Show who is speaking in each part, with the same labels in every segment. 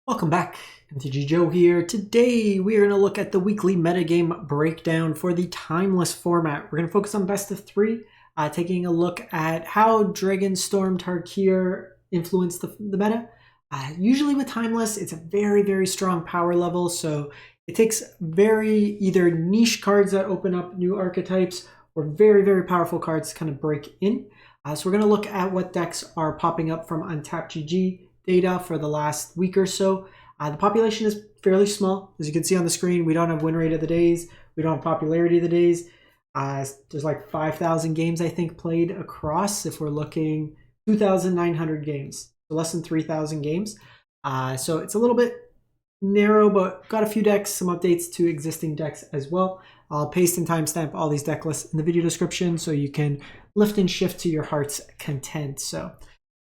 Speaker 1: Welcome back, MTG Joe here. Today we are going to look at the weekly metagame breakdown for the Timeless format. We're going to focus on best of three, taking a look at how Dragonstorm Tarkir influenced the meta. Usually with Timeless, it's a very strong power level, so it takes very either niche cards that open up new archetypes or very powerful cards to kind of break in. So we're going to look at what decks are popping up from Untapped GG data for the last week or so. The population is fairly small. As you can see on the screen, we don't have win rate of the days. We don't have popularity of the days. There's like 5,000 games, I think, played across. If we're looking 2,900 games, so less than 3,000 games. So it's a little bit narrow, but got a few decks, some updates to existing decks as well. I'll paste and timestamp all these deck lists in the video description so you can lift and shift to your heart's content. So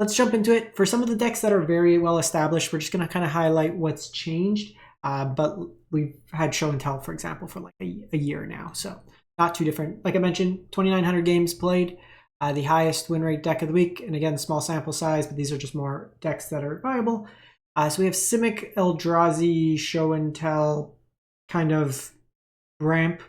Speaker 1: let's jump into it. For some of the decks that are very well established, we're just going to kind of highlight what's changed. But we've had show and tell, for example, for like a year now. So not too different. Like I mentioned, 2,900 games played, the highest win rate deck of the week. And again, small sample size, but these are just more decks that are viable. So we have Simic Eldrazi, show and tell kind of ramp.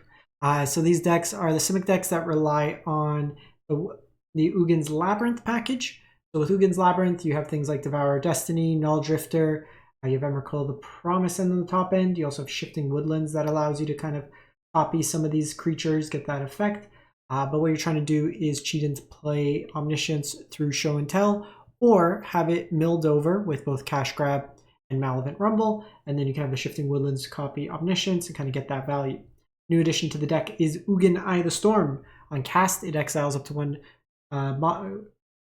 Speaker 1: So these decks are the Simic decks that rely on the Ugin's Labyrinth package. So with Ugin's Labyrinth, you have things like Devourer of Destiny, Null Drifter, you have Emrakul the Promise on the top end. You also have Shifting Woodlands that allows you to kind of copy some of these creatures, get that effect. But what you're trying to do is cheat into play Omniscience through Show and Tell, or have it milled over with both Cash Grab and Malevolent Rumble, and then you can have the Shifting Woodlands to copy Omniscience and kind of get that value. New addition to the deck is Ugin Eye of the Storm. On cast, it exiles up to one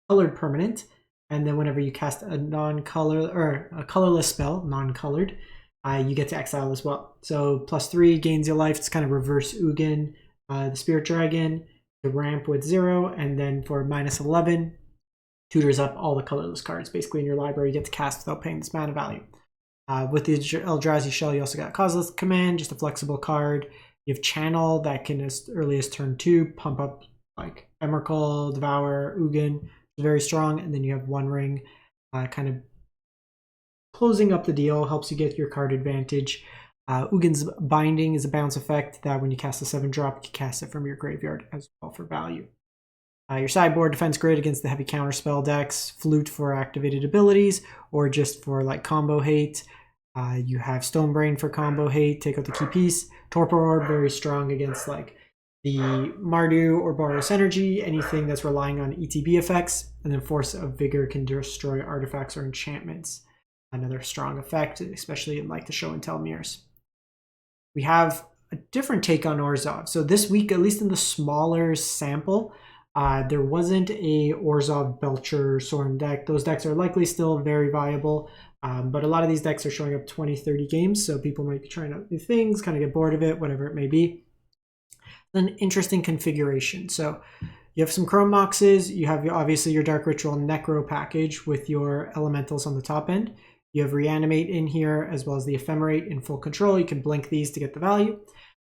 Speaker 1: colored permanent, and then whenever you cast a non-color or a colorless spell, non-colored, you get to exile as well. So +3 gains your life. It's kind of reverse Ugin, the Spirit Dragon, the ramp with 0, and then for -11, tutors up all the colorless cards basically in your library. You get to cast without paying this mana value. With the Eldrazi Shell, you also got Causeless Command, just a flexible card. You have Channel that can, as early as turn 2, pump up like Emrakul, Devour, Ugin. Very strong. And then you have One Ring, kind of closing up the deal, helps you get your card advantage. Ugin's Binding is a bounce effect that when you cast a 7-drop, you can cast it from your graveyard as well for value. Your sideboard defense grid against the heavy counterspell decks, Flute for activated abilities, or just for like combo hate. You have Stonebrain for combo hate, take out the key piece. Torpor Orb, very strong against like the Mardu or Boros Energy, anything that's relying on ETB effects. And then Force of Vigor can destroy artifacts or enchantments. Another strong effect, especially in like the show and tell mirrors. We have a different take on Orzhov. So this week, at least in the smaller sample, there wasn't a Orzhov Belcher Sorin deck. Those decks are likely still very viable, but a lot of these decks are showing up 20-30 games, so people might be trying out new things, kind of get bored of it, whatever it may be. An interesting configuration. So you have some Chrome Moxes, you have obviously your Dark Ritual Necro package with your elementals on the top end. You have Reanimate in here, as well as the Ephemerate in full control. You can blink these to get the value.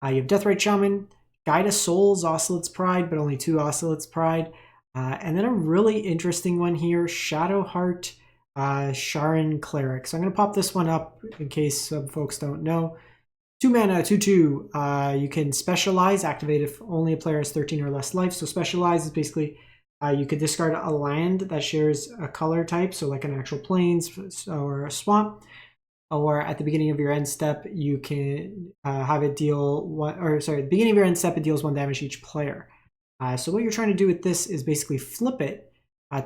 Speaker 1: You have Deathrite Shaman, Guide of Souls, Oscillate's Pride, but only 2 Oscillate's Pride. And then a really interesting one here, Shadowheart Sharan Cleric. So I'm going to pop this one up in case some folks don't know. 2 mana, 2/2. You can specialize, activate if only a player has 13 or less life. So specialize is basically you could discard a land that shares a color type, so like an actual plains or a swamp. Or at the beginning of your end step, you can have it deal one, or sorry, at the beginning of your end step, it deals 1 damage to each player. So what you're trying to do with this is basically flip it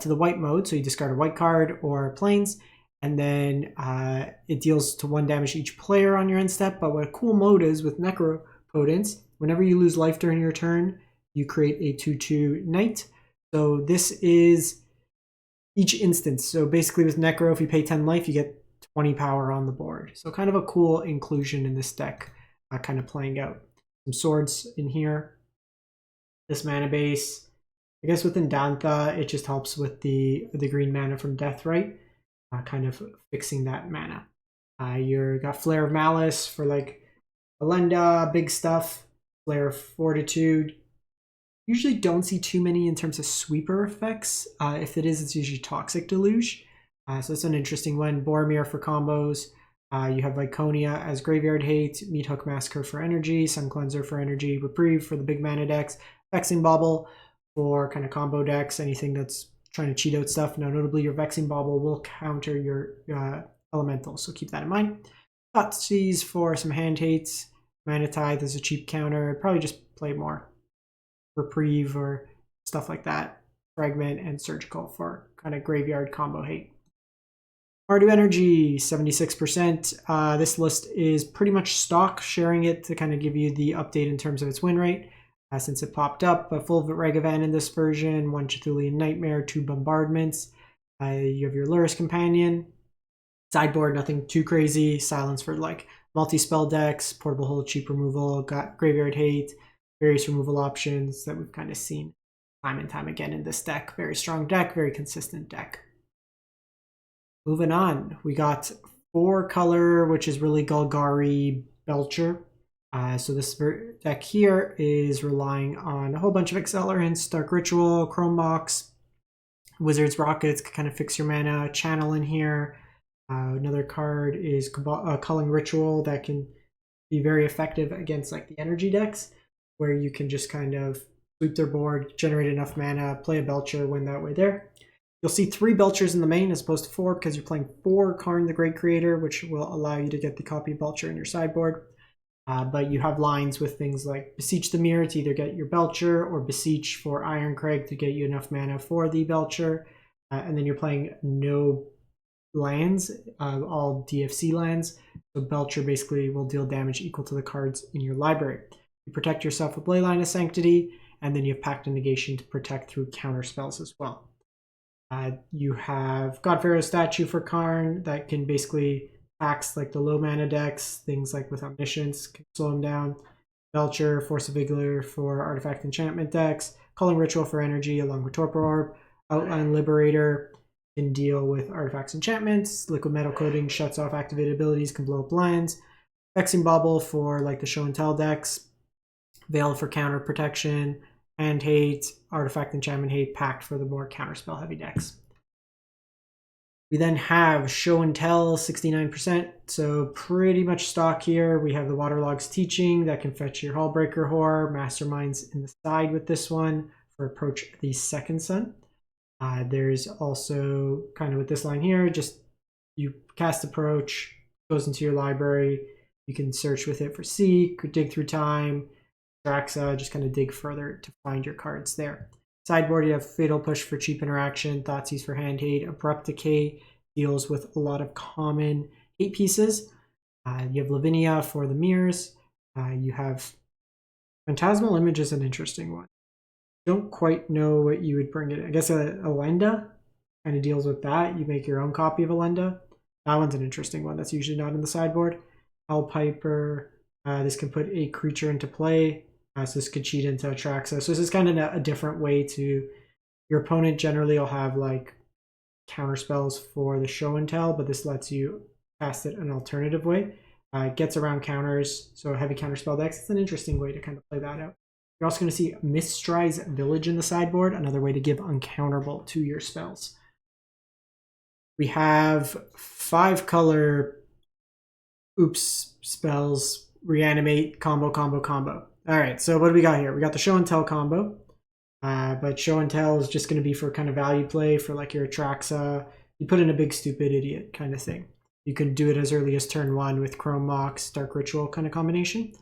Speaker 1: to the white mode. So you discard a white card or plains, and then it deals to 1 damage to each player on your end step. But what a cool mode is with Necropotence, whenever you lose life during your turn, you create a 2/2 Knight. So this is each instance. So basically with Necro, if you pay 10 life, you get 20 power on the board. So kind of a cool inclusion in this deck, kind of playing out. Some swords in here. This mana base. I guess within Dantha, it just helps with the green mana from Deathrite, kind of fixing that mana. You got Flare of Malice for like Alenda, big stuff. Flare of Fortitude. Usually don't see too many in terms of sweeper effects. If it is, it's usually Toxic Deluge. So that's an interesting one. Boromir for combos. You have Viconia as Graveyard Hate, Meathook Massacre for energy, Sun Cleanser for energy, Reprieve for the big mana decks, Vexing Bauble for kind of combo decks, anything that's trying to cheat out stuff. Now, notably, your Vexing Bauble will counter your elemental, so keep that in mind. Thoughtseize for some hand hates, Mana Tithe is a cheap counter, probably just play more Reprieve or stuff like that, Fragment and Surgical for kind of graveyard combo hate. Mardu Energy, 76%. This list is pretty much stock, sharing it to kind of give you the update in terms of its win rate. Since it popped up, a full Ragavan in this version, 1 Cthulhian Nightmare, 2 Bombardments. You have your Lurrus Companion. Sideboard, nothing too crazy. Silence for like multi-spell decks, Portable Hold, cheap removal, got Graveyard Hate, various removal options that we've kind of seen time and time again in this deck. Very strong deck, very consistent deck. Moving on, we got 4-color, which is really Golgari Belcher. So this deck here is relying on a whole bunch of accelerants, Dark Ritual, Chrome Mox, Wizard's Rockets, kind of fix your mana, Channel in here. Another card is Culling Ritual that can be very effective against like the energy decks, where you can just kind of sweep their board, generate enough mana, play a Belcher, win that way there. You'll see 3 Belchers in the main as opposed to 4 because you're playing 4 Karn the Great Creator, which will allow you to get the copy Belcher in your sideboard. But you have lines with things like Beseech the Mirror to either get your Belcher or Beseech for Ironcrag to get you enough mana for the Belcher. And then you're playing no lands, all DFC lands. So Belcher basically will deal damage equal to the cards in your library. You protect yourself with Leyline of Sanctity, and then you have Pact of Negation to protect through counter spells as well. You have God Pharaoh's Statue for Karn that can basically tax like the low mana decks, things like with Omniscience can slow them down. Belcher, Force of Vigor for artifact enchantment decks, Culling Ritual for energy along with Torpor Orb, Outline Liberator can deal with artifacts enchantments, Liquid Metal Coating shuts off activated abilities, can blow up lands, Vexing Bauble for like the show and tell decks, Veil for counter protection, Hand Hate, Artifact Enchantment Hate, Pact for the more counterspell heavy decks. We then have Show and Tell, 69%, so pretty much stock here. We have the Waterlog's Teaching that can fetch your Hullbreaker Horror, Masterminds in the side with this one for Approach the Second Sun. There's also kind of with this line here, just you cast Approach, goes into your library, you can search with it for Seek, Dig Through Time, Draxa, just kind of dig further to find your cards there. Sideboard, you have Fatal Push for cheap interaction, Thoughtseize for hand hate, Abrupt Decay deals with a lot of common hate pieces. You have Lavinia for the mirrors. You have Phantasmal Image is an interesting one. Don't quite know what you would bring it. I guess Elenda kind of deals with that. You make your own copy of Elenda. That one's an interesting one. That's usually not in the sideboard. Hellpiper. This can put a creature into play. So this could cheat into Atraxa. So this is kind of a different way to... Your opponent generally will have like counter spells for the show and tell, but this lets you cast it an alternative way. It gets around counters, so heavy counter spell decks. It's an interesting way to kind of play that out. You're also going to see Mistry's Village in the sideboard, another way to give uncounterable to your spells. We have 5-color spells, Reanimate, combo. All right, so what do we got here? We got the Show and Tell combo, but Show and Tell is just going to be for kind of value play for like your Atraxa. You put in a big stupid idiot kind of thing. You can do it as early as turn 1 with Chrome Mox, Dark Ritual kind of combination.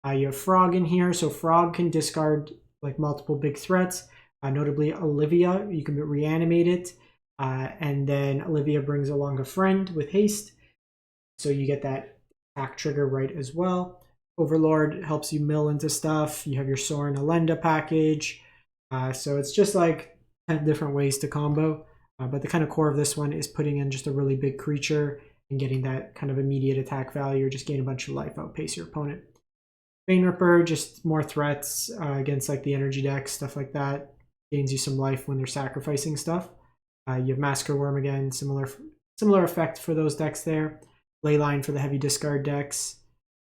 Speaker 1: You have Frog in here, so Frog can discard like multiple big threats, notably Olivia. You can reanimate it, and then Olivia brings along a friend with haste, so you get that attack trigger right as well. Overlord helps you mill into stuff. You have your Sorin Elenda package. So it's just like 10 different ways to combo. But the kind of core of this one is putting in just a really big creature and getting that kind of immediate attack value or just gain a bunch of life, outpace your opponent. Bane Ripper, just more threats against like the energy decks, stuff like that. Gains you some life when they're sacrificing stuff. You have Massacre Worm again, similar effect for those decks there. Leyline for the heavy discard decks.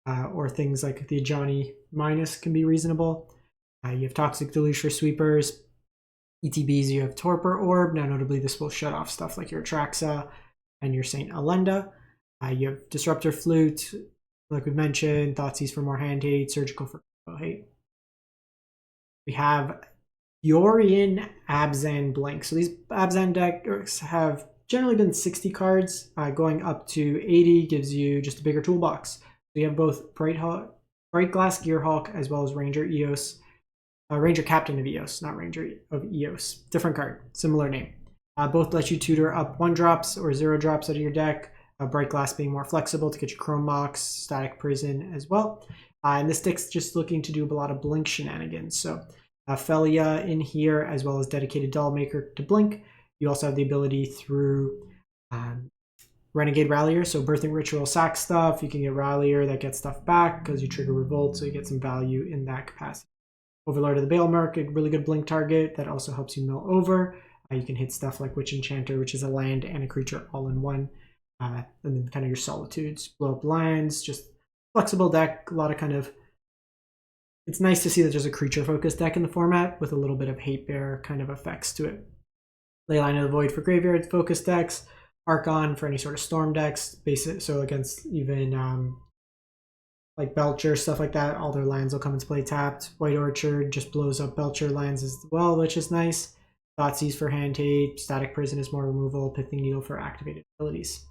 Speaker 1: Or things like the Ajani Minus can be reasonable. You have Toxic Deluge for sweepers. ETBs, you have Torpor Orb. Now, notably, this will shut off stuff like your Atraxa and your Saint Elenda. You have Disruptor Flute, like we mentioned, Thoughtseize for more hand hate, Surgical for hate. We have Yorion Abzan Blink. So these Abzan decks have generally been 60 cards. Going up to 80 gives you just a bigger toolbox. So you have both Bright Glass Gearhulk as well as Ranger Eos. Ranger Captain of Eos, not Ranger of Eos. Different card, similar name. Both let you tutor up 1-drops or 0-drops out of your deck. Bright Glass being more flexible to get your Chrome Mox, Static Prison as well. And this deck's just looking to do a lot of Blink shenanigans. So Felia in here, as well as Dedicated Dollmaker to Blink. You also have the ability through Renegade Rallier, so Birthing Ritual sack stuff. You can get Rallier that gets stuff back because you trigger Revolt, so you get some value in that capacity. Overlord of the Balemark, a really good Blink target that also helps you mill over. You can hit stuff like Witch Enchanter, which is a land and a creature all in one. And then kind of your Solitudes, blow up lands, just flexible deck, a lot of kind of... It's nice to see that there's a creature-focused deck in the format with a little bit of hate bear kind of effects to it. Leyline of the Void for graveyard-focused decks, Archon for any sort of storm decks, basic, so against even like Belcher, stuff like that, all their lands will come into play tapped. White Orchard just blows up Belcher lands as well, which is nice. Thoughtseize for hand hate, Static Prison is more removal, Pithing Needle for activated abilities.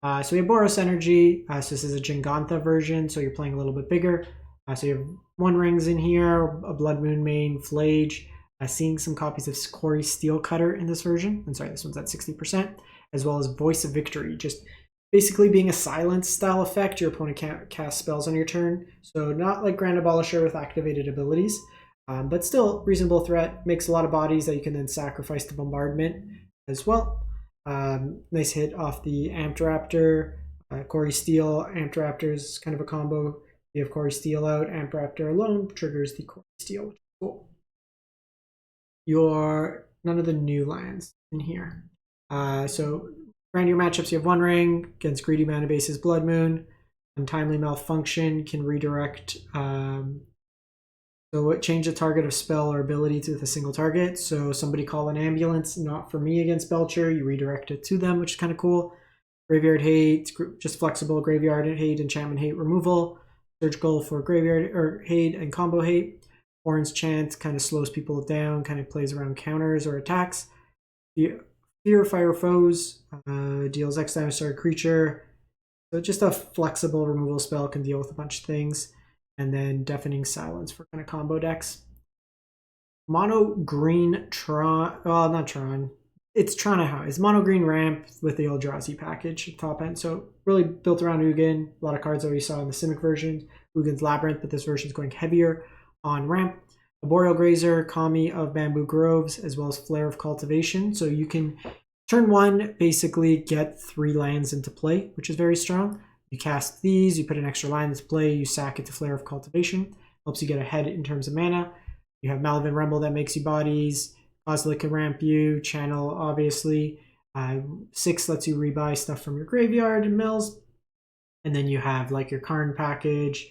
Speaker 1: So we have Boros Energy, so this is a Jingantha version, so you're playing a little bit bigger. So you have One Rings in here, a Blood Moon main, Flage, seeing some copies of Quarry Steelcutter in this version. I'm sorry, this one's at 60%, as well as Voice of Victory, just basically being a silence style effect. Your opponent can't cast spells on your turn, so not like Grand Abolisher with activated abilities, but still reasonable threat, makes a lot of bodies that you can then sacrifice to bombardment as well. Nice hit off the Amped Raptor, Quarry Steel, Amped Raptor is kind of a combo. You have Quarry Steel out, Amped Raptor alone triggers the Quarry Steel, which is cool. None of the new lands in here. So brand new matchups, you have One Ring against Greedy Mana Base's Blood Moon. Untimely Malfunction can redirect, so it change the target of spell or ability to a single target. So somebody call an ambulance, not for me against Belcher, you redirect it to them, which is kind of cool. Graveyard Hate, just flexible Graveyard Hate, Enchantment Hate removal. Surgical for Graveyard or Hate and Combo Hate. Orange Chant kind of slows people down, kind of plays around counters or attacks. Fear Fire Foes, deals X damage to a creature. So just a flexible removal spell, can deal with a bunch of things. And then Deafening Silence for kind of combo decks. Mono green Tron, well, not Tron, it's Tron. It's mono green ramp with the Eldrazi package at top end. So really built around Ugin. A lot of cards that we saw in the Simic version. Ugin's Labyrinth, but this version is going heavier on ramp. A Boreal Grazer, Kami of Bamboo Groves, as well as Flare of Cultivation. So you can, turn 1, basically get 3 lands into play, which is very strong. You cast these, you put an extra land into play, you sack it to Flare of Cultivation. Helps you get ahead in terms of mana. You have Malavin Rumble that makes you bodies. Kozilek can ramp you. Channel, obviously. 6 lets you rebuy stuff from your graveyard and mills. And then you have like your Karn package,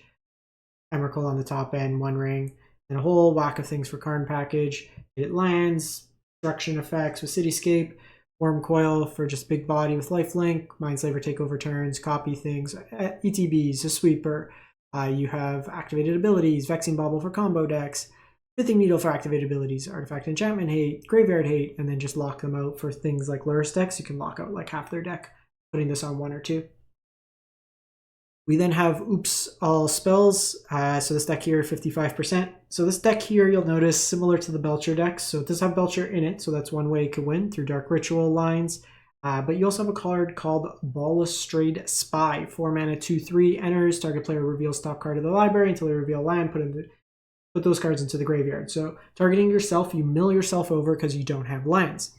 Speaker 1: Emrakul on the top end, One Ring, and a whole whack of things for Karn package. It lands, destruction effects with Cityscape, Worm Coil for just big body with lifelink, Mindslaver takeover turns, copy things, ETBs, a sweeper. You have activated abilities, Vexing Bauble for combo decks, Pithing Needle for activated abilities, Artifact Enchantment Hate, Graveyard Hate, and then just lock them out for things like Lurrus decks. You can lock out like half their deck, putting this on 1 or 2. We then have Oops All Spells, so this deck here 55%. So this deck here you'll notice similar to the Belcher decks, so it does have Belcher in it, so that's one way it could win through Dark Ritual lines. But you also have a card called Balustrade Spy, 4 mana 2/3, enters, target player reveals top card of the library until they reveal land, put those cards into the graveyard. So targeting yourself, you mill yourself over because you don't have lands.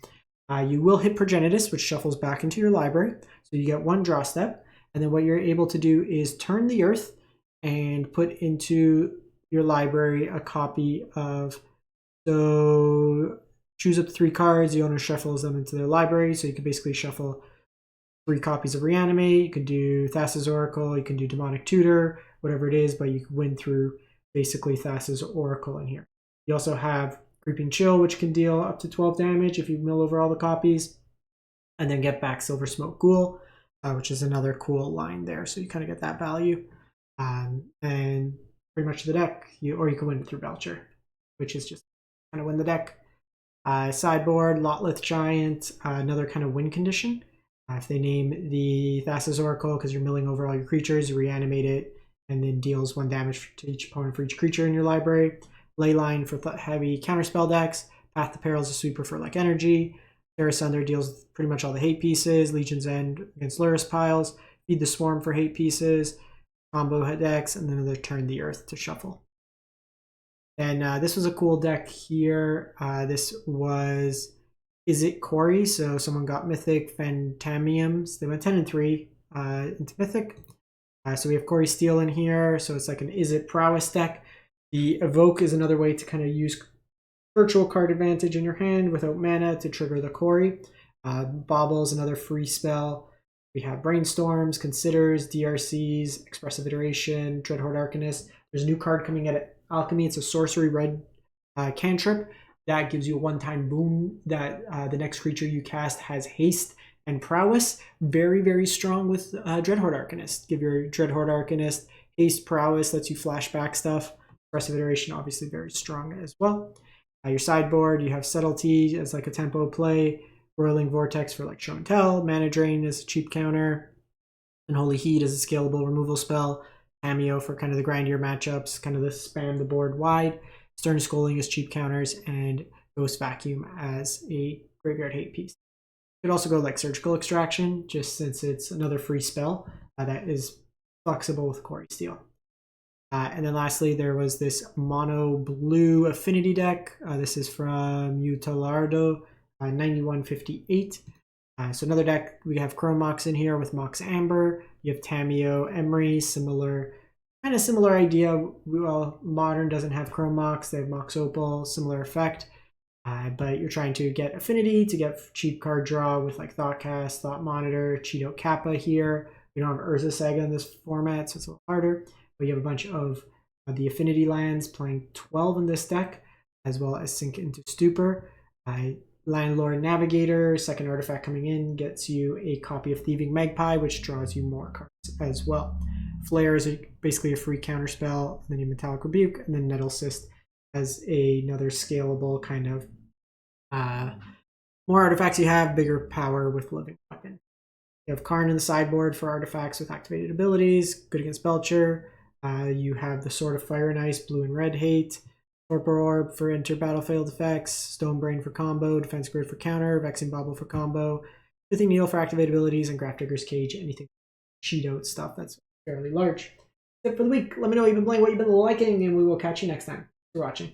Speaker 1: You will hit Progenitus, which shuffles back into your library, so you get 1 draw step. And then what you're able to do is turn the earth and put into your library a copy of, so choose up 3 cards, the owner shuffles them into their library. So you can basically shuffle 3 copies of Reanimate, you can do Thassa's Oracle, you can do Demonic Tutor, whatever it is, but you can win through basically Thassa's Oracle in here. You also have Creeping Chill, which can deal up to 12 damage if you mill over all the copies, and then get back Silver Smoke Ghoul. which is another cool line there. So you kind of get that value. And pretty much the deck, or you can win it through Belcher, which is just kind of win the deck. Sideboard, Lotleth Giant, another kind of win condition. If they name the Thassa's Oracle, because you're milling over all your creatures, you reanimate it, and then deals 1 damage to each opponent for each creature in your library. Leyline for heavy counterspell decks. Path to Peril is a sweeper for like energy. Terra Sunder deals pretty much all the hate pieces. Legion's End against Lurrus piles. Feed the Swarm for hate pieces. Combo decks, and then another Turn the Earth to shuffle. And this was a cool deck here. This was Izzet Corey, so someone got Mythic Phantamiums. They went 10 and 3 into Mythic. So we have Corey Steel in here, so it's like an Izzet Prowess deck. The Evoke is another way to kind of use virtual card advantage in your hand without mana to trigger the Corey. Bauble is another free spell. We have Brainstorms, Considers, DRCs, Expressive Iteration, Dreadhorde Arcanist. There's a new card coming at Alchemy. It's a sorcery red cantrip that gives you a one-time boon that the next creature you cast has haste and prowess. Very, very strong with Dreadhorde Arcanist. Give your Dreadhorde Arcanist haste, prowess, lets you flashback stuff. Expressive Iteration, obviously very strong as well. Your sideboard, you have Subtlety as like a tempo play. Whirling Vortex for like Show and Tell. Mana Drain is a cheap counter. Unholy Heat is a scalable removal spell. Cameo for kind of the grindier matchups, kind of the spam the board wide. Stern Scolding is cheap counters, and Ghost Vacuum as a graveyard hate piece. You could also go like Surgical Extraction, just since it's another free spell that is flexible with Corey Steel. And then lastly, there was this mono blue affinity deck. This is from Utalardo, 9158. So another deck, we have Chrome Mox in here with Mox Amber. You have Tameo Emery, kind of similar idea. Well, Modern doesn't have Chrome Mox, they have Mox Opal, similar effect. But you're trying to get affinity to get cheap card draw with like Thoughtcast, Thought Monitor, Cheeto Kappa here. We don't have Urza Saga in this format, so it's a little harder. But you have a bunch of the affinity lands, playing 12 in this deck, as well as Sink into Stupor. Landlord Navigator, second artifact coming in, gets you a copy of Thieving Magpie, which draws you more cards as well. Flare is basically a free counterspell, and then you Metallic Rebuke, and then Nettle Cyst as another scalable kind of more artifacts you have, bigger power with Living Weapon. You have Karn in the sideboard for artifacts with activated abilities, good against Belcher. You have the Sword of Fire and Ice, blue and red hate. Torpor Orb for enter battlefield effects, Stone Brain for combo, Defense Grid for counter, Vexing Bauble for combo, Pithing Needle for activated abilities, and Grafdigger's Cage, anything cheat out stuff that's fairly large. That's it for the week. Let me know what you've been playing, what you've been liking, and we will catch you next time. Thanks for watching.